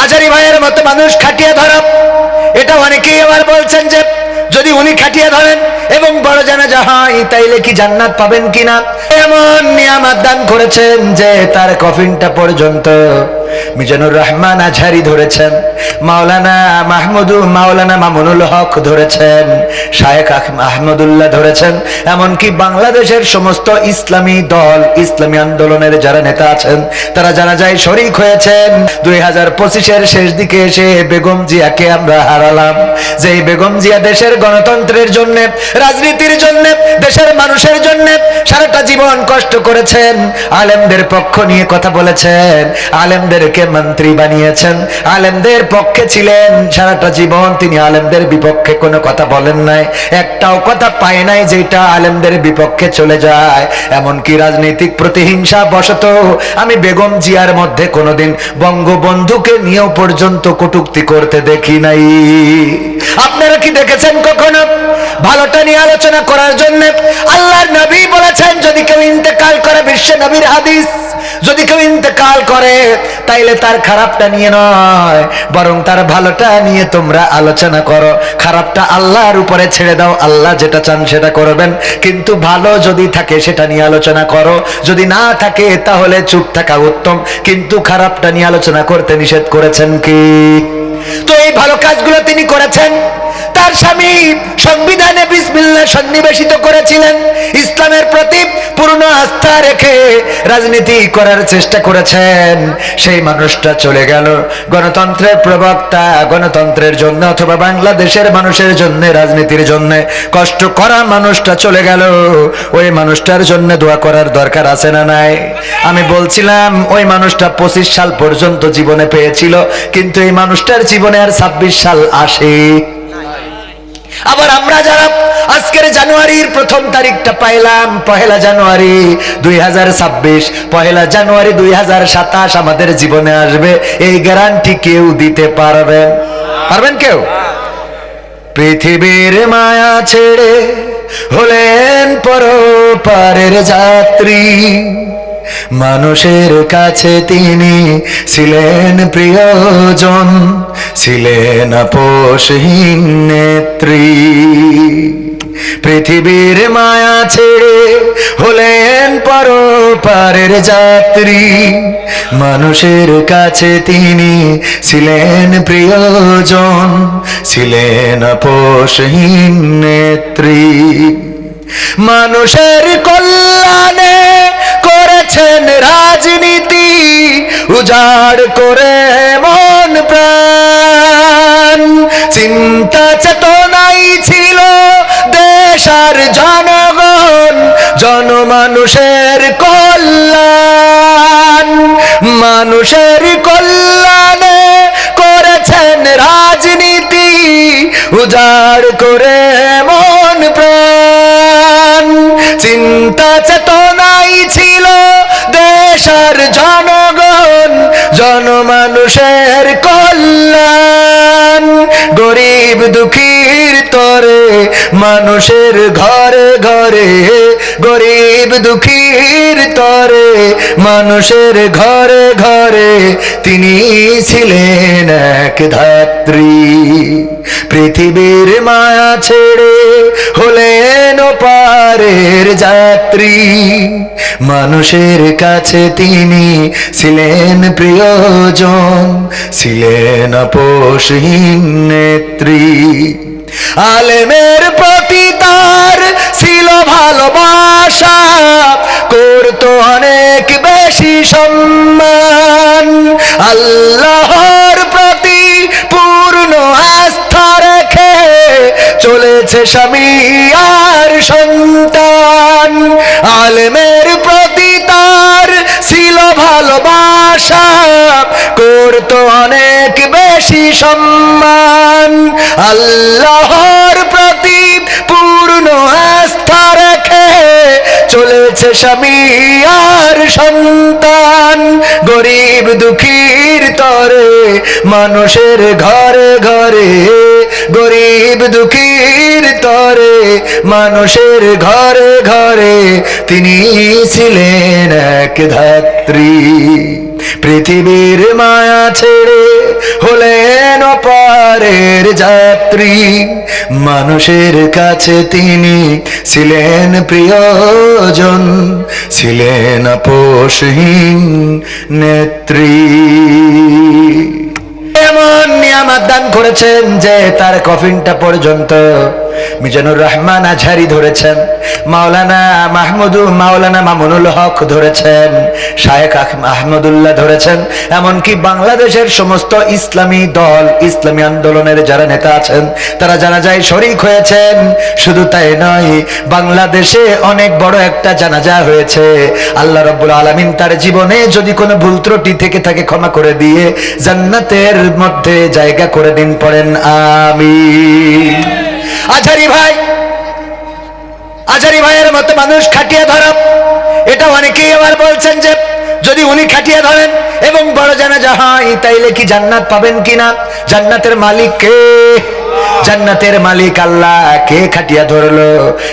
আজারি ভাইয়ের মতো মানুষ খাটিয়ে ধরা, এটা অনেকেই আবার বলছেন যে যদি উনি খাটিয়ে ধরেন এবং বড় জানাজা হয় তাইলে কি জান্নাত পাবেন কিনা। এমন নিয়ামত দান করেছেন যে তার কফিনটা পর্যন্ত মিজানুর রহমান আজহারি ধরেছেন, মাওলানা মামুনুল হক ধরেছেন, শায়েখ আহমদুল্লাহ ধরেছেন, এমনকি বাংলাদেশের সমস্ত ইসলামী দল, ইসলামী আন্দোলনের যারা নেতা আছেন তারা জানাজায় শরীক হয়েছেন। 2025-এর শেষ দিকে এসে বেগম জিয়াকে আমরা হারালাম। যেই বেগম জিয়া দেশের গণতন্ত্রের জন্য, রাজনীতির জন্য, দেশের মানুষের জন্য সারাটা জীবন কষ্ট করেছেন, আলেমদের পক্ষ নিয়ে কথা বলেছেন, আলেমদেরকে মন্ত্রী বানিয়েছেন, আলেমদের পক্ষে ছিলেন সারাটা জীবন। তিনি আলেমদের বিপক্ষে কোনো কথা বলেন নাই, একটাও কথা পায় নাই যেটা আলেমদের বিপক্ষে চলে যায়। এমনকি রাজনৈতিক প্রতিহিংসা বশত আমি বেগম জিয়ার মধ্যে কোনোদিন বঙ্গবন্ধুকে নিয়েও পর্যন্ত কটূক্তি করতে দেখি নাই। আপনারা কি দেখেছেন কখনো? ভালোটা নিয়ে আলোচনা করার জন্য আল্লাহর নবী বলেছেন যদি কেউ ইন্তেকাল করে, বিশ্ব নবীর হাদিস, যদি কেউ ইন্তেকাল করে তাইলে তার খারাপটা নিয়ে নয় বরং তার ভালোটা নিয়ে তোমরা আলোচনা করো। খারাপটা আল্লাহর উপরে ছেড়ে দাও, আল্লাহ যেটা চান সেটা করবেন, কিন্তু ভালো যদি থাকে সেটা নিয়ে আলোচনা করো, যদি না থাকে তাহলে চুপ থাকা উত্তম। কিন্তু খারাপটা নিয়ে আলোচনা করতে নিষেধ করেছেন কি? তো এই ভালো কাজগুলো তিনি করেছেন। তার স্বামী সংবিধানে বিসমিল্লাহ সন্নিবেশিত করেছিলেন, ইসলামের প্রতি পূর্ণ আস্থা রেখে রাজনীতি করার চেষ্টা করেছেন। সেই মানুষটা চলে গেল, গণতন্ত্রের প্রবক্তা, গণতন্ত্রের জন্য অথবা বাংলাদেশের মানুষের জন্য, রাজনীতির জন্য কষ্ট করা মানুষটা চলে গেল। ওই মানুষটার জন্য দোয়া করার দরকার আছে না নাই? আমি বলছিলাম ওই মানুষটা 25 সাল পর্যন্ত জীবনে পেয়েছিল, কিন্তু এই মানুষটার জীবনে আর 26 সাল আসে। আবার আমরা যারা আজকের জানুয়ারির প্রথম তারিখটা পাইলাম, 1 জানুয়ারি 2026, 1 জানুয়ারি 2027 আমাদের জীবনে আসবে, এই গ্যারান্টি কেউ দিতে পারবেন কেউ? পৃথিবীর মায়া ছেড়ে হলেন পরপারের যাত্রী, মানুষের কাছে তিনি ছিলেন প্রিয়জন, ছিলেন আপোষহীন নেত্রী। পৃথিবীর মায়া ছেড়ে হলেন পরপারের যাত্রী, মানুষের কাছে তিনি ছিলেন প্রিয়জন, ছিলেন আপোষহীন নেত্রী। মানুষের কল্যাণে করেছেন রাজনীতি, উজাড় করে মন প্রাণ, চিন্তা চেতনাই ছিল দেশ আর জনগণ, জনমানুষের কল্যাণ। মানুষের কল্যাণে করেছেন রাজনীতি, উজাড় করে মন প্রাণ, চিন্তা চেতনাই ছিল দেশ আর জনগণ, জনমানুষের কল্যাণ। গরিব দুঃখীর তরে মানুষের ঘরে ঘরে, গরিব দুঃখীর তরে মানুষের ঘরে ঘরে তিনি ছিলেন এক ধাত্রী। পৃথিবীর মায়া ছেড়ে হলেন ওপারের যাত্রী, মানুষের কাছে তিনি ছিলেন প্রিয়জন, ছিলেন আপোষহীন নেত্রী। আলেমের প্রতি তার ছিল ভালোবাসা, করতো অনেক বেশি সম্মান, আল্লাহর প্রতি পূর্ণ আস্থা রেখে চলেছে স্বামী আর সন্তান। আলেমের প্রতি তার ছিল ভালোবাসা, করতো অনেক বেশি সম্মান, আল্লাহর প্রতি পূর্ণ আস্থা রেখে চলেছে স্বামী আর সন্তান। গরিব দুঃখীর তরে মানুষের ঘরে ঘরে, গরিব দুঃখীর তরে মানুষের ঘরে ঘরে তিনি ছিলেন এক ধাত্রী। পৃথিবীর মায়া ছেড়ে হলেন অপারের যাত্রী। মানুষের কাছে তিনি ছিলেন প্রিয়জন, ছিলেন আপোষহীন নেত্রী। এমন নিয়ামত দান করেছেন যে তার কফিনটা পর্যন্ত মিজানুর রহমান আজহারি ধরেছেন, মাওলানা মামুনুল হক ধরেছেন, শায়েখ আহমদুল্লাহ ধরেছেন, এমনকি বাংলাদেশের সমস্ত ইসলামী দল, ইসলামী আন্দোলনের যারা নেতা আছেন তারা জানাজায় শরীক হয়েছেন। শুধু তাই নয়, বাংলাদেশে অনেক বড় একটা জানাজা হয়েছে। আল্লাহ রাব্বুল আলামিন তার জীবনে যদি কোনো ভুল ত্রুটি থেকে থাকে ক্ষমা করে দিয়ে জান্নাতের মধ্যে জায়গা করে দিন, পড়েন আমিন। আজহারি ভাইয়ের মতো মানুষ খাটিয়ে ধরা, এটা অনেকেই আবার বলছেন যে যদি উনি খাটিয়ে ধরেন এবং বড় জানাজা হয় তাইলে কি জান্নাত পাবেন কিনা। জান্নাতের মালিক কে? জান্নাতের মালিক আল্লাহ। কে খাটিয়া ধরলো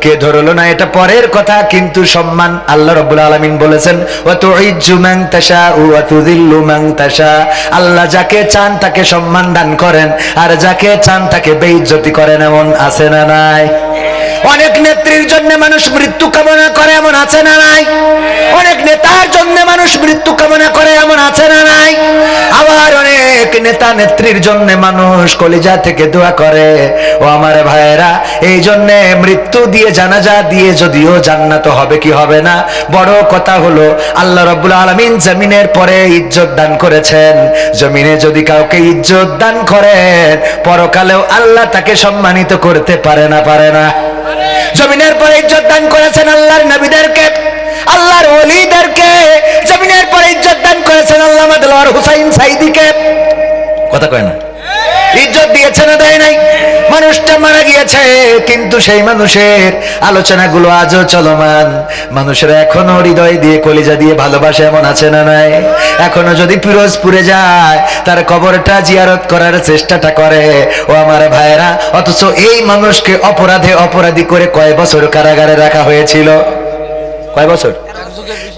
কে ধরলো না এটা পরের কথা, কিন্তু সম্মান আল্লাহ রাব্বুল আলামিন বলেছেন ওয়া তুইজ্জু মান তাশা ওয়া তুযিল্লু মান তাশা। আল্লাহ যাকে চান তাকে সম্মান দান করেন, আর যাকে চান তাকে বেইজ্জতি করেন। এমন আছে না নাই? অনেক নেত্রীর জন্য মানুষ মৃত্যু কামনা করে, এমন আছে না নাই? অনেক নেতার জন্য মানুষ মৃত্যু কামনা করে, এমন আছে না নাই? আবার অনেক নেতা নেত্রীর জন্য মানুষ কলিজা থেকে দোয়া করে। ও আমার ভাইয়েরা, এই জন্য মৃত্যু দিয়ে জানাজা দিয়ে যদিও জান্নাত হবে কি হবে না, বড় কথা হলো আল্লাহ রাব্বুল আলামিন জমিনের পরে ইজ্জত দান করেছেন। জমিনে যদি কাউকে ইজ্জত দান করেন, পরকালেও আল্লাহ তাকে সম্মানিত করতে পারে না? পারে না? জমিনের পরে ইজ্জত দান করেছেন আল্লাহর নবীদেরকে, আল্লাহর ওলিদেরকে। জমিনের পরে ইজ্জত দান করেছেন আল্লামা দেলোয়ার হুসাইন সাইদিকে। কথা কয় না? ইজ্জত দিয়েছে না দেয় নাই? মানুষটা মারা গিয়েছে, কিন্তু সেই মানুষের আলোচনাগুলো আজও চলমান। মানুষেরা এখনো হৃদয় দিয়ে কলিজা দিয়ে ভালোবাসে, এমন আছে না নাই? এখনো যদি পিরোজপুরে যায় তার কবরটা জিয়ারত করার চেষ্টাটা করে। ও আমার ভাইয়েরা, অথচ এই মানুষকে অপরাধী করে কয় বছর কারাগারে রাখা হয়েছিল? কয় বছর?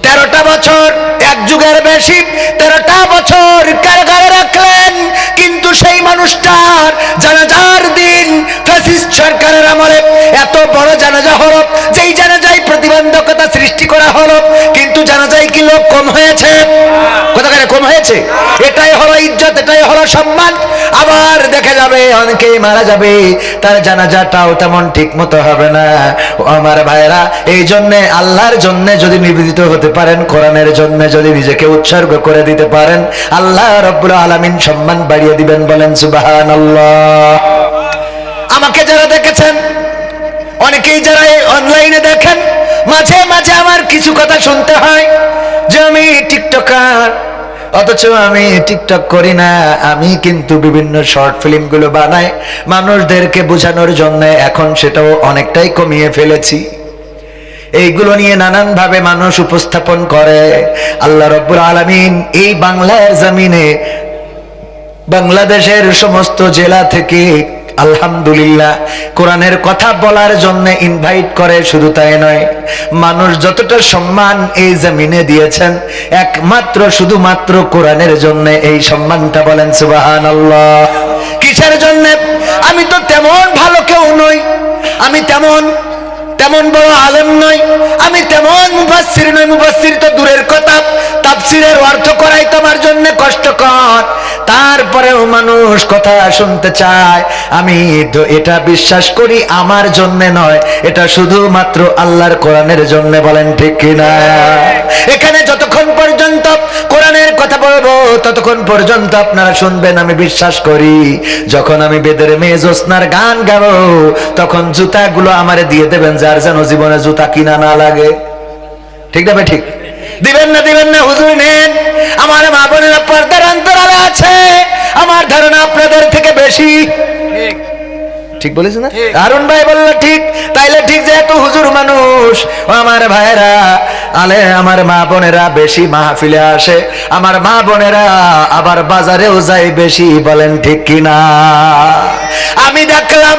13টা বছর, এক যুগের বেশি। 13টা বছর কারাগারে রাখলেন, কিন্তু সেই মানুষটার জানাজার দিন ফ্যাসিস্ট সরকারের আমলে এত বড় জানাজা হলো, যেই জানাজায় প্রতিবন্ধকতা সৃষ্টি করা হলো, কিন্তু জানাজায় কি লোক কম হয়েছে? কোথাকারে কম হয়েছে? এটাই হলো ইজ্জত, এটাই হলো সম্মান। আবার দেখা যাবে অনেকেই মারা যাবে, তার জানাজাটাও তেমন ঠিক মতো হবে না। আমার ভাইরা, এই জন্যে আল্লাহর জন্য যদি নিবেদিত হতে পারেন, কোরআনের জন্য যদি নিজেকে উৎসর্গ করে দিতে পারেন, আল্লাহ রাব্বুল আলামিন সম্মান বাড়িয়ে দিবেন। বলেন সুবহানাল্লাহ। আমাকে যারা দেখেছেন, অনেকেই যারা অনলাইনে দেখেন, মাঝে মাঝে আমার কিছু কথা শুনতে হয় যে আমি টিকটকার, অথচ আমি টিকটক করি না। আমি কিন্তু বিভিন্ন শর্ট ফিল্ম গুলো বানাই মানুষদেরকে বোঝানোর জন্য। এখন সেটাও অনেকটাই কমিয়ে ফেলেছি। এইগুলো নিয়ে নানান ভাবে মানুষ উপস্থাপন করে। আল্লাহ রাব্বুল আলামিন এই বাংলার জমিনে বাংলাদেশের সমস্ত জেলা থেকে আলহামদুলিল্লাহ কোরআনের কথা বলার জন্য ইনভাইট করে। শুধু তাই নয়, মানুষ যতটা সম্মান এই জমিনে দিয়েছেন একমাত্র শুধুমাত্র কোরআনের জন্য এই সম্মানটা। বলেন সুবহানাল্লাহ। কিসের জন্য? আমি তো তেমন ভালো কেউ নই, আমি তেমন বড় আলেম নই, আমি তেমন মুফাসসির নই। মুফাসসির তো দূরের কথা, তাফসীরের অর্থ করাই তোমার জন্য কষ্টকর। তারপরেও মানুষ কথা শুনতে চায়। আমি তো এটা বিশ্বাস করি আমার জন্য নয়, এটা শুধুমাত্র আল্লাহর কোরআনের জন্য। বলেন ঠিক কিনা? এখানে যতক্ষণ পর্যন্ত কোরআনের কথা বলবো ততক্ষণ পর্যন্ত আপনারা শুনবেন। আমি বিশ্বাস করি যখন আমি বেদের মেয়ে জ্যোৎস্নার গান গাবো তখন জুতাগুলো আমারে দিয়ে দেবেন, যার যেন জীবনে জুতা কিনা না লাগে। ঠিক না? ঠিক দিবেন না? দিবেন না? হুজুর নেন। আমার মা বোনেরা পর্দার অন্তরালে আছে, আমার ধারণা আপনাদের থেকে বেশি। ঠিক বলেছে না? আরুন ভাই বলল ঠিক। তাইলে ঠিক, যেহেতু হুজুর মানুষ, আমার ভাইয়েরা আলে আমার মা বোনেরা বেশি মাহফিলে আসে, আমার মা বোনেরা আবার বাজারেও যায় বেশি। বলেন ঠিক কিনা? আমি দেখলাম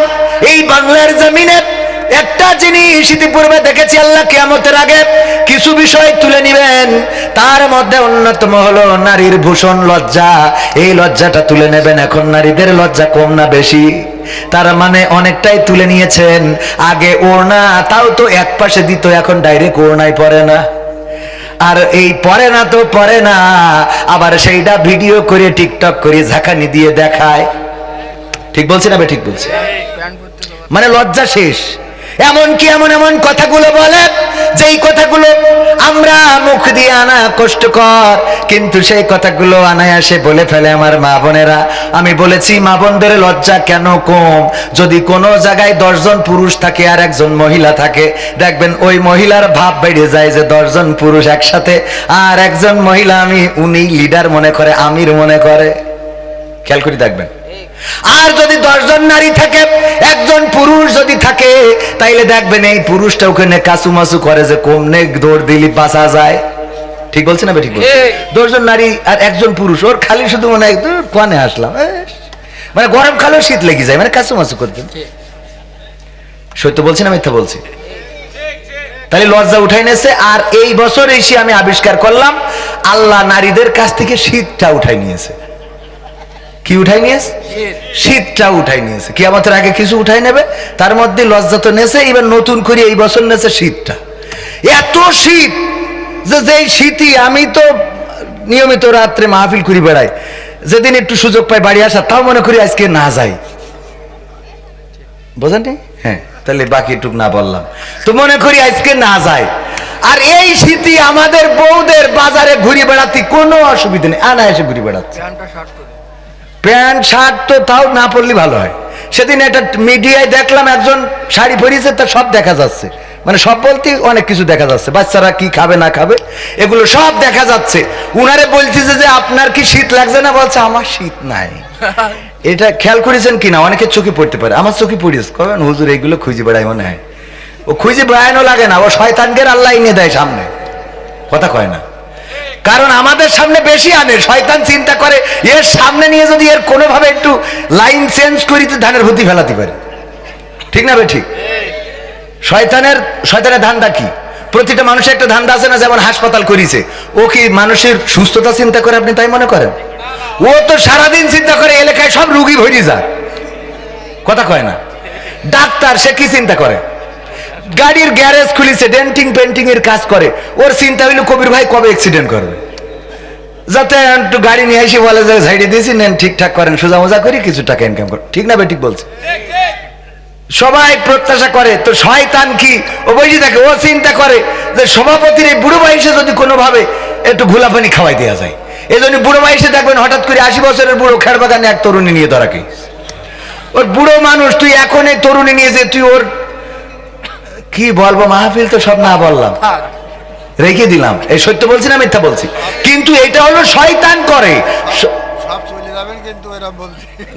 এই বাংলার জমিনে একটা জিনিস ইতিপূর্বে দেখেছি, আল্লাহ কিয়ামতের আগে কিছু বিষয় তুলে নিবেন, তার মধ্যে অন্যতম হলো নারীর ভূষণ লজ্জা। এই লজ্জাটা তুলে নেবেন। এখন নারীদের লজ্জা কম না বেশি? তার মানে অনেকটাই তুলে নিয়েছেন। আগে ওড়না তাও তো এক পাশে দিত, এখন ডাইরেক্ট ওড়নাই পরে না। আর এই পরে না তো পরে না, আবার সেইটা ভিডিও করে টিকটক করে ঝাঁকানি দিয়ে দেখায়। ঠিক বলছি না বে? ঠিক বলছি। মানে লজ্জা শেষ। এমনকি এমন এমন কথাগুলো বলে যেই কথাগুলো আমরা মুখ দিয়ে আনা কষ্টকর, কিন্তু সেই কথাগুলো অনায়াসে বলে ফেলে আমার মা বোনেরা। আমি বলেছি মা বোনদের লজ্জা কেন কম? যদি কোনো জায়গায় 10 জন পুরুষ থাকে আর একজন মহিলা থাকে, দেখবেন ওই মহিলার ভাব বেড়ে যায় যে 10 জন পুরুষ একসাথে, আর একজন মহিলা উনি লিডার মনে করে, আমির মনে করে। খেয়াল করে দেখবেন। আর যদি 10 জন নারী থাকে, একজন পুরুষ যদি থাকে, তাইলে দেখবেন এই পুরুষটা ওখানে কাসুমাসু করে যে কমনে দৌড় দিলি বাঁচা যায়। ঠিক বলছি না? ঠিক বলছি। 10 জন নারী আর একজন পুরুষ, ওর খালি শুধু মনে হয় কোয়ানে আসলাম, মানে গরম খালেও শীত লেগে যায়, মানে কাসুমাসু করতেন। সত্য বলছি না মিথ্যা বলছি? তাহলে লজ্জা উঠাই নিয়েছে। আর এই বছর এসে আমি আবিষ্কার করলাম আল্লাহ নারীদের কাছ থেকে শীতটা উঠাই নিয়েছে। কি উঠাই নিয়েছে? শীতটা উঠাই নিয়েছে। কিয়ামতের আগে কিছু উঠাই নেবে, তার মধ্যে লজ্জা তো নেছে, এবার নতুন করে এই বছর নেছে শীতটা। এত শীত যে যেই শীতই আমি তো নিয়মিত রাত্রে মাহফিল করি বেড়াই, যেদিন একটু সুযোগ পাই বাড়ি আসা, তাও মনে করি আজকে না যাই। বোঝেন? হ্যাঁ, তাহলে বাকি টুক না বললাম তো মনে করি আজকে না যাই। আর এই শীতই আমাদের বউদের বাজারে ঘুরে বেড়াতে কোনো অসুবিধা নেই, আনা এসে ঘুরে বেড়াচ্ছে। প্যান্ট শার্ট তো তাও না পরলে ভালো হয়। সেদিন একটা মিডিয়ায় দেখলাম একজন শাড়ি পরিয়েছে, তা সব দেখা যাচ্ছে, মানে সব বলতে অনেক কিছু দেখা যাচ্ছে, বাচ্চারা কি খাবে না খাবে এগুলো সব দেখা যাচ্ছে। উনারে বলতেছে যে আপনার কি শীত লাগছে না? বলছে আমার শীত নাই। এটা খেয়াল করেছেন কিনা? অনেকের চোখে পড়তে পারে, আমার চোখে পড়িয়েছে। কবেন হুজুর এইগুলো খুঁজে বেড়াই মনে হয়। ও খুঁজে বেড়ানো লাগে না, ও শয়তানকে আল্লাহ এনে দেয় সামনে। কথা কয় না? কারণ আমাদের সামনে বেশি আনে, শয়তান চিন্তা করে এর সামনে নিয়ে যদি এর কোনোভাবে একটু লাইন চেঞ্জ করিতে ধানের ভূতি ফেলাতে পারে। ঠিক না? ঠিক। শয়তানের ধান্দা কি? প্রতিটা মানুষের একটা ধান্দা আছে না? যেমন হাসপাতাল করেছে, ও কি মানুষের সুস্থতা চিন্তা করে আপনি তাই মনে করেন? ও তো সারাদিন চিন্তা করে এলাকায় সব রুগী ভরে যায়। কথা কয় না? ডাক্তার সে কি চিন্তা করে? গাড়ির গ্যারেজ খুলিছে, ডেন্টিং পেন্টিং এর কাজ করে, ওর চিন্তা হইলো কবির ভাই কবে অ্যাক্সিডেন্ট করবে, যাতে একটু গাড়ি নিয়ে এসে বলে যে ঝাইড়ে দিয়েছি, নেন ঠিকঠাক করেন, সোজা মোজা করি কিছু টাকা ইনকাম করে। ঠিক না? ঠিক বলছে। সবাই প্রত্যাশা করে। তো শয়তান কি? ও বসে থাকে, ও চিন্তা করে যে সভাপতির এই বুড়ো বয়সে যদি কোনোভাবে একটু ঘোলা পানি খাওয়াই দেওয়া যায়। এই জন্য বুড়ো বয়সে দেখবেন হঠাৎ করে 80 বছরের বুড়ো খের বাগানে এক তরুণী নিয়ে ধরা কি, ওর বুড়ো মানুষ, তুই এখন এই তরুণী নিয়ে যে তুই ওর কি বলবো, মাহফিল তো সব না বললাম, রেখে দিলাম। এই সত্য বলছি না মিথ্যা বলছি? কিন্তু এটা হলো শয়তান করে।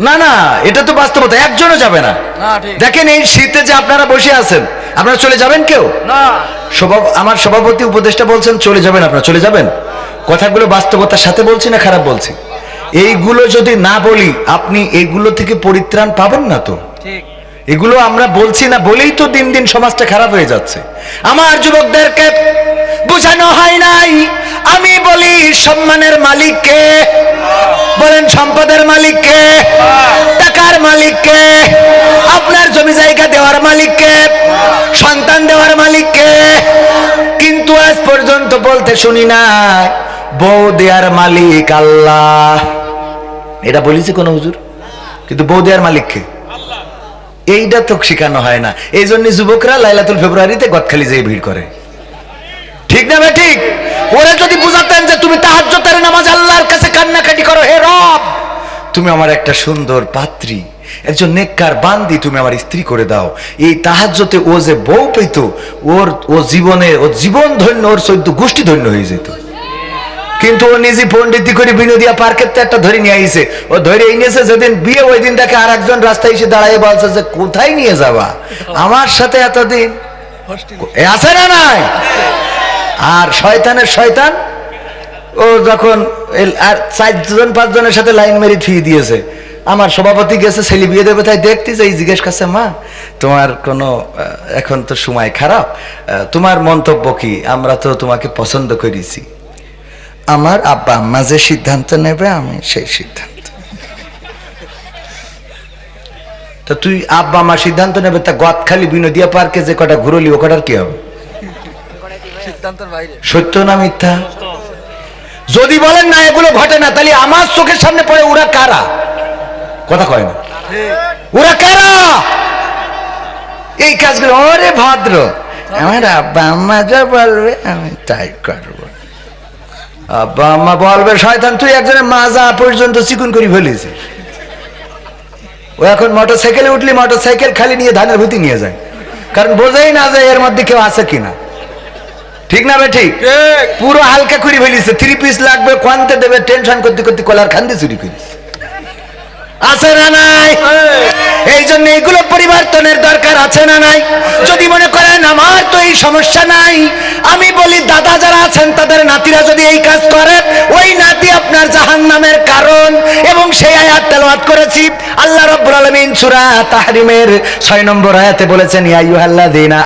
না না, এটা তো বাস্তবতা, একজনও যাবে না। দেখেন এই শীতে যে আপনারা বসে আছেন, আপনারা চলে যাবেন কেউ? আমার সভাপতি উপদেষ্টা বলছেন চলে যাবেন, আপনারা চলে যাবেন। কথাগুলো বাস্তবতার সাথে বলছি না খারাপ বলছি? এইগুলো যদি না বলি আপনি এইগুলো থেকে পরিত্রাণ পাবেন না। তো এগুলো আমরা বলছি না বলেই তো দিন দিন সমাজটা খারাপ হয়ে যাচ্ছে। আমার যুবকদেরকে বোঝানো হয় নাই। আমি বলি সম্মানের মালিককে, বলেন সম্পদের মালিককে, টাকার মালিককে, আপনার জমি জায়গা দেওয়ার মালিককে, সন্তান দেওয়ার মালিককে। কিন্তু আজ পর্যন্ত বলতে শুনি না বউ দেওয়ার মালিক আল্লাহ। এটা বলেছি কোন হুজুর? কিন্তু বউ দেওয়ার মালিককে এইটা তো শেখানো হয় না। এই জন্য যুবকরা লাইলাতুল ফেব্রুয়ারিতে গদখালি যেয়ে ভিড় করে। ঠিক না ভাই? ঠিক। ওরা যদি বুঝাতেন যে তুমি তাহাজ্জুদের নামাজ আল্লাহর কাছে কান্নাকাটি করো, হে রব তুমি আমার একটা সুন্দর পাত্রী, একজন নেককার বান্দি তুমি আমার স্ত্রী করে দাও, এই তাহাজ্জুদে ও যে বউ পেত, ও জীবন ধন্য, ওর 14 গোষ্ঠী ধন্য হয়ে যেত। কিন্তু ও নিজে পণ্ডিতি করে বিনোদিয়া পার্কের তো একটা ধরে নিয়ে আইছে। ও ধরে এনেছে যেদিন বিয়ে, ওই দিন তাকে আর একজন রাস্তায় এসে দাঁড়ায় বলছে যে কোথায় নিয়ে যাবা, আমার সাথে এতদিন আছে না নাই? আর শয়তানের শয়তান, ও যখন আর 4-5 জনের সাথে লাইন মেরে ফিয়ে দিয়েছে, আমার সভাপতি গেছে ছেলে বিয়ে দেবে, তাই দেখতে যাই, জিজ্ঞেস করছে মা তোমার কোনো এখন তো সময় খারাপ, তোমার মন্তব্য কি, আমরা তো তোমাকে পছন্দ করেছি। আমার আব্বা আম্মা যে সিদ্ধান্ত নেবে আমি সেই সিদ্ধান্ত। তা তুই আব্বা আম্মা সিদ্ধান্ত নেবে, তা গদখালি বিনোদিয়া পার্কে যে কটা ঘুরলি ও কটার কি হবে? সত্য না মিথ্যা? যদি বলেন না এগুলো ঘটে না, তাহলে আমার চোখের সামনে পড়ে ওরা কারা? কথা কয় না, ওরা কারা এই কাজগুলো? ওরে ভদ্র, আমার আব্বা আম্মা যা বলবে আমি তাই করবো। আব্বা আম্মা বলবে শয়তান, তুই একজনের মাজা পর্যন্ত চিকুন করে ফেলেছিস। ও এখন মোটর সাইকেলে উঠলি মোটর সাইকেল খালি নিয়ে ধানের ভুতি নিয়ে যায়, কারণ বোঝেই না যে এর মধ্যে কেউ আছে কিনা। ঠিক না ভাই? ঠিক। পুরো হালকা করে ফেলিছে, 3 পিস লাগবে কোয়ান্তে দেবে, টেনশন করতে করতে কলার খান্দি চুরি করিস। আছে না নাই? এই জন্য এইগুলো পরিবর্তনের দরকার আছে না নাই? যদি মনে করেন আমার তো এই সমস্যা নাই, আমি বলি দাদা যারা আছেন তাদের নাতিরা যদি এই কাজ করে, ওই নাতি আপনার জাহান্নামের কারণ। এবং সেই আয়াত তেলাওয়াত করেছি, আল্লাহ রাব্বুল আলামিন সূরা তাহরিমের 6 নম্বর আয়াতে বলেছেন, ইয়া আইয়ুহাল্লাযীনা